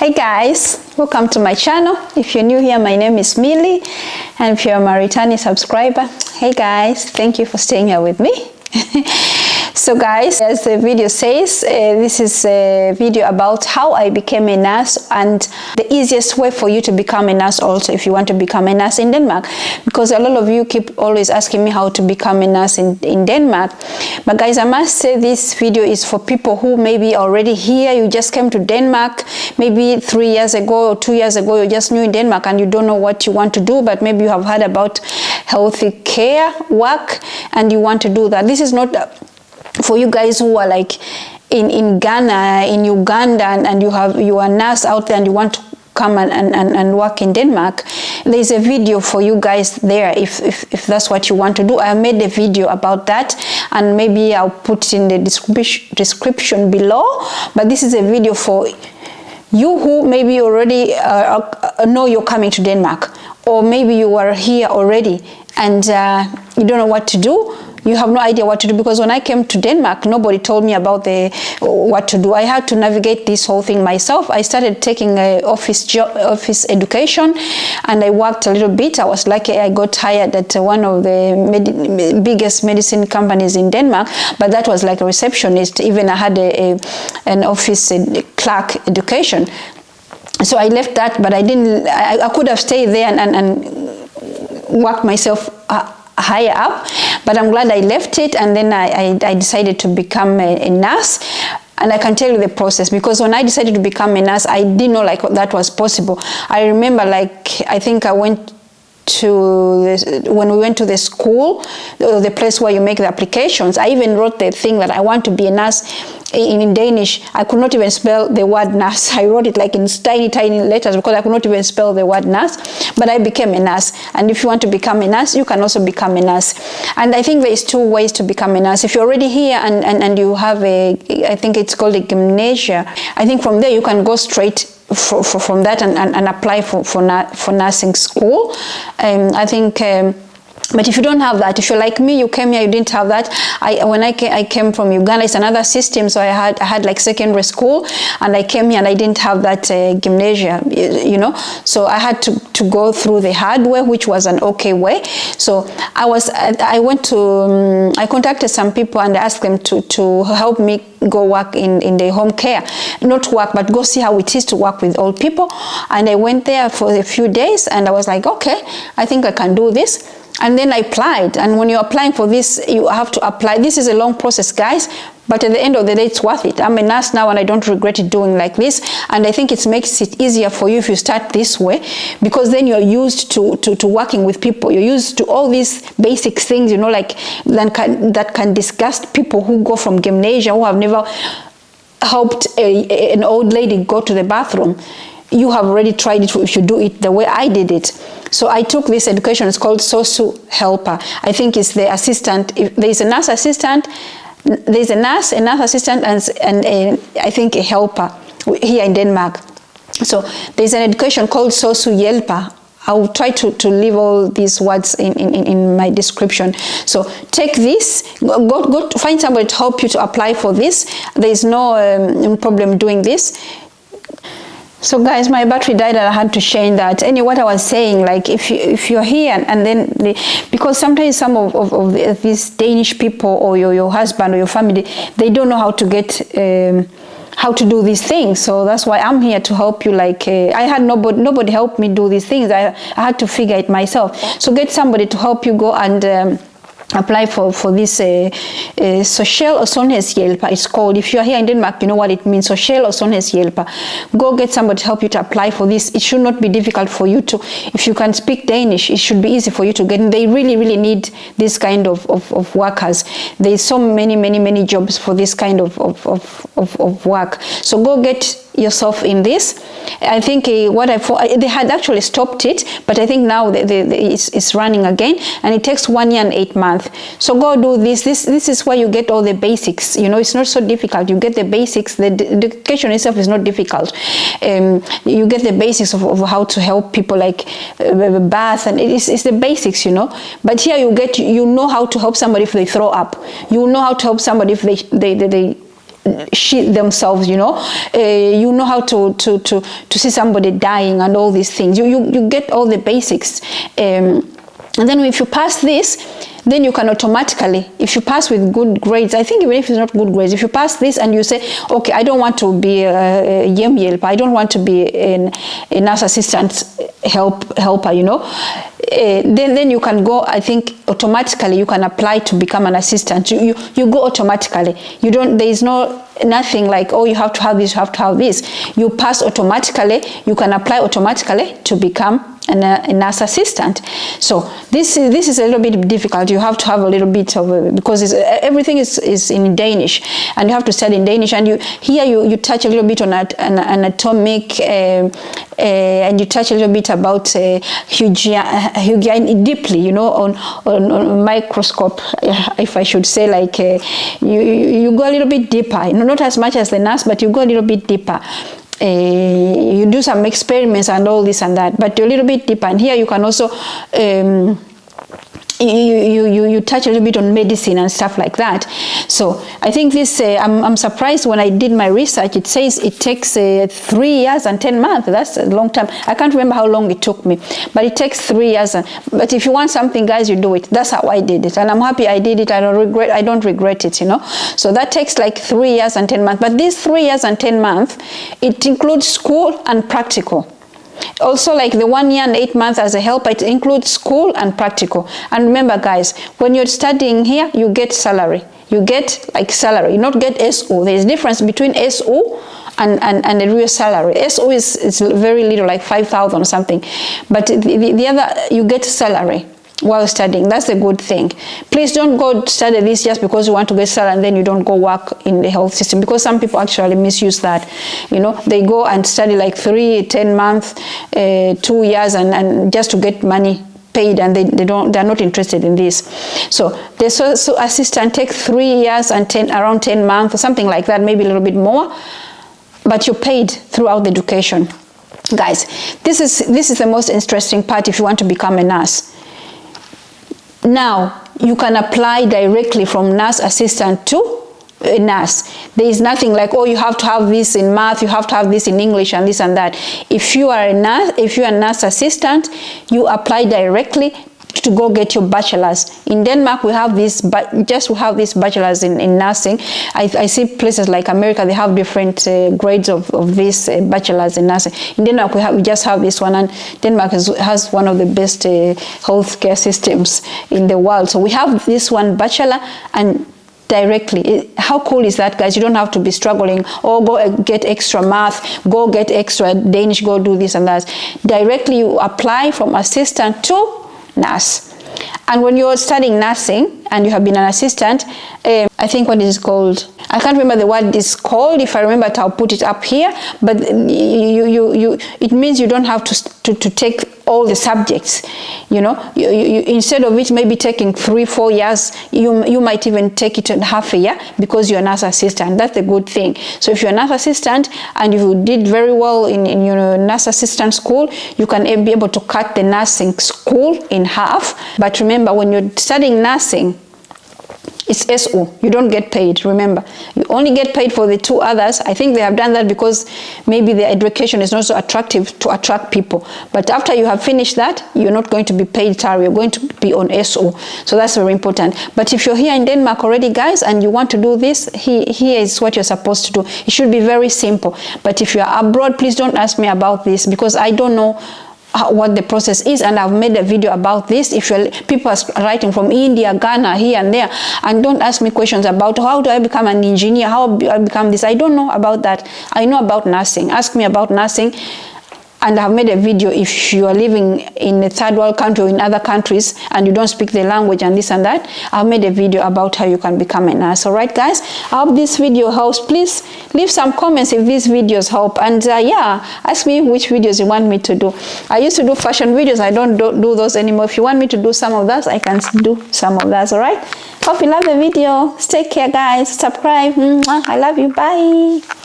Hey guys, welcome to my channel. If you're new here, my name is Millie, and if you're a returning subscriber, hey guys, thank you for staying here with me. So guys, as the video says, this is a video about how I became a nurse and the easiest way for you to become a nurse also if you want to become a nurse in Denmark, because a lot of you keep always asking me how to become a nurse in Denmark. But guys, I must say this video is for people who maybe already here, you just came to Denmark maybe 3 years ago or 2 years ago, you're just new in Denmark and you don't know what you want to do, but maybe you have heard about healthy care work and you want to do that. This is not for you guys who are like in Ghana, in Uganda, and you are a nurse out there and you want to come and work in Denmark. There's a video for you guys there if that's what you want to do. I made a video about that and maybe I'll put in the description below, but this is a video for you who maybe already know you're coming to Denmark, or maybe you are here already and you don't know what to do. You have no idea what to do, because when I came to Denmark, nobody told me about what to do. I had to navigate this whole thing myself. I started taking office education, and I worked a little bit. I was lucky I got hired at one of the biggest medicine companies in Denmark, but that was like a receptionist. Even I had an office clerk education. So I left that, but I didn't. I could have stayed there and worked myself higher up, but I'm glad I left it, and then I decided to become a nurse. And I can tell you the process, because when I decided to become a nurse, I didn't know like that was possible. I remember, like, I think I went to when we went to the school, the place where you make the applications, I even wrote the thing that I want to be a nurse in Danish. I could not even spell the word nurse. I wrote it like in tiny letters because I could not even spell the word nurse, but I became a nurse. And if you want to become a nurse, you can also become a nurse. And I think there's 2 ways to become a nurse. If you're already here and you have I think it's called a gymnasia, I think from there you can go straight from that and apply for nursing school. I think but if you don't have that, if you're like me, you came here, you didn't have that. When I came from Uganda, it's another system. So I had like secondary school, and I came here and I didn't have that gymnasia, you know. So I had to go through the hard way, which was an okay way. So I contacted some people and asked them to help me go work in the home care, not work, but go see how it is to work with old people. And I went there for a few days, and I was like, okay, I think I can do this. And then I applied, and when you're applying for this, you have to apply. This is a long process, guys, but at the end of the day, it's worth it. I'm a nurse now, and I don't regret it doing like this, and I think it makes it easier for you if you start this way, because then you're used to working with people. You're used to all these basic things, you know, like that can disgust people who go from gymnasia, who have never helped an old lady go to the bathroom. You have already tried it if you do it the way I did it. So I took this education. It's called SOSU helper. I think it's the assistant. If there's a nurse assistant, there's a nurse assistant, and I think a helper here in Denmark. So there's an education called SOSU helper. I will try to leave all these words in my description. So take this, go to find somebody to help you to apply for this. There's no problem doing this. So guys, my battery died and I had to change that. Anyway, what I was saying, like if you're here and then because sometimes some of these Danish people or your husband or your family, they don't know how to get how to do these things. So that's why I'm here to help you. Like I had nobody help me do these things. I had to figure it myself. So get somebody to help you go and apply for this social og sundhedshjælper. It's called. If you're here in Denmark, you know what it means. Social og sundhedshjælper. Go get somebody to help you to apply for this. It should not be difficult for you to. If you can speak Danish, it should be easy for you to get in. They really need this kind of workers. There's so many jobs for this kind of work. So go get yourself in this. I think they had actually stopped it, but I think now it's running again, and it takes 1 year and 8 months. So go do this. This is where you get all the basics. You know, it's not so difficult. You get the basics. The education itself is not difficult. You get the basics of how to help people, like bath, and it's the basics, you know. But here you know how to help somebody if they throw up. You know how to help somebody if they shit themselves, you know. You know how to see somebody dying and all these things. You get all the basics. And then if you pass this, then you can automatically, if you pass with good grades, I think even if it's not good grades, if you pass this and you say, okay, I don't want to be a helper, I don't want to be a nurse assistant helper, you know, then you can go, I think automatically you can apply to become an assistant. You go automatically. You don't, there is nothing like, oh, you have to have this, you have to have this. You pass automatically, you can apply automatically to become a nurse assistant. So this is a little bit difficult. You have to have a little bit of because everything is in Danish, and you have to study in Danish. And you touch a little bit on anatomic, and you touch a little bit about hygiene deeply, you know, on microscope, if I should say, like you go a little bit deeper. You know, not as much as the nurse, but you go a little bit deeper. You do some experiments and all this and that, but a little bit deeper. And here you can also you touch a little bit on medicine and stuff like that. So I think this, I'm surprised when I did my research, it says it takes 3 years and 10 months. That's a long time. I can't remember how long it took me, but it takes 3 years. But if you want something, guys, you do it. That's how I did it. And I'm happy I did it. I don't regret it, you know. So that takes like 3 years and 10 months. But these 3 years and 10 months, it includes school and practical. Also, like the 1 year and 8 months as a helper, it includes school and practical. And remember, guys, when you're studying here, you get salary. You get like salary. You not get SO. There's a difference between SO and the real salary. SO is very little, like 5,000 or something. But the other, you get salary while studying. That's a good thing. Please don't go study this just because you want to get salary and then you don't go work in the health system, because some people actually misuse that. You know, they go and study like 3, 10 months, 2 years and just to get money paid, and they're not interested in this. So the social assistant takes 3 years and around 10 months or something like that, maybe a little bit more, but you're paid throughout the education. Guys, this is the most interesting part if you want to become a nurse. Now, you can apply directly from nurse assistant to a nurse. There is nothing like, oh, you have to have this in math, you have to have this in English and this and that. If you are a nurse assistant, you apply directly to go get your bachelor's. In Denmark, we have this, but just we have this bachelor's in nursing. I see places like America, they have different grades of this bachelor's in nursing. In Denmark, we just have this one, and Denmark has one of the best healthcare systems in the world. So we have this one bachelor, and directly. How cool is that, guys? You don't have to be struggling, or go get extra math, go get extra Danish, go do this and that. Directly you apply from assistant to nurse. And when you're studying nursing and you have been an assistant, I think what is called, I can't remember the word it's called. If I remember it, I'll put it up here. But it means you don't have to take all the subjects. You know, instead of it maybe taking 3-4 years, you might even take it in half a year because you're a nurse assistant. That's a good thing. So if you're a nurse assistant and you did very well in your nurse assistant school, you can be able to cut the nursing school in half. But remember, when you're studying nursing, it's SO. You don't get paid, remember. You only get paid for the 2 others. I think they have done that because maybe the education is not so attractive to attract people. But after you have finished that, you're not going to be paid salary. You're going to be on SO. So that's very important. But if you're here in Denmark already, guys, and you want to do this, here is what you're supposed to do. It should be very simple. But if you're abroad, please don't ask me about this, because I don't know what the process is, and I've made a video about this. If people are writing from India, Ghana, here and there, and don't ask me questions about how do I become an engineer, how do I become this. I don't know about that. I know about nursing. Ask me about nursing. And I've made a video if you are living in a third world country or in other countries and you don't speak the language and this and that. I've made a video about how you can become a nurse. All right, guys? I hope this video helps. Please leave some comments if these videos help. And yeah, ask me which videos you want me to do. I used to do fashion videos. I don't do those anymore. If you want me to do some of those, I can do some of those. All right? Hope you love the video. Take care, guys. Subscribe. I love you. Bye.